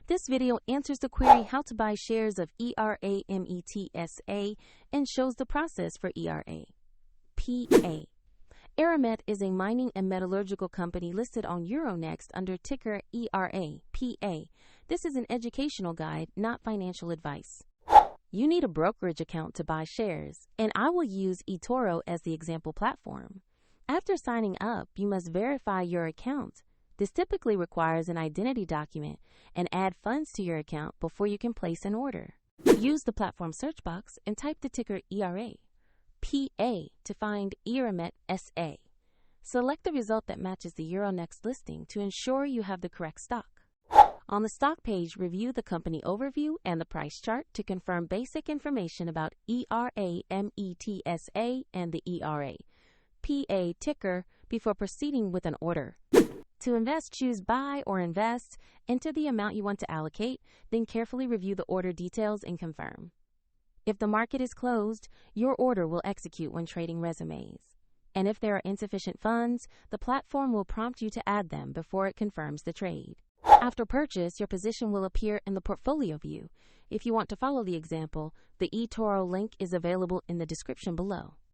This video answers the query how to buy shares of ERAMET S.A. and shows the process for ERA.PA. ERAMET is a mining and metallurgical company listed on Euronext under ticker ERA.PA. This is an educational guide, not financial advice. You need a brokerage account to buy shares, and I will use eToro as the example platform. After signing up, you must verify your account. This typically requires an identity document and add funds to your account before you can place an order. Use the platform search box and type the ticker ERA.PA to find ERAMET S.A. Select the result that matches the Euronext listing to ensure you have the correct stock. On the stock page, review the company overview and the price chart to confirm basic information about ERAMET S.A. and the ERA.PA ticker before proceeding with an order. To invest, choose Buy or Invest, enter the amount you want to allocate, then carefully review the order details and confirm. If the market is closed, your order will execute when trading resumes. And if there are insufficient funds, the platform will prompt you to add them before it confirms the trade. After purchase, your position will appear in the portfolio view. If you want to follow the example, the eToro link is available in the description below.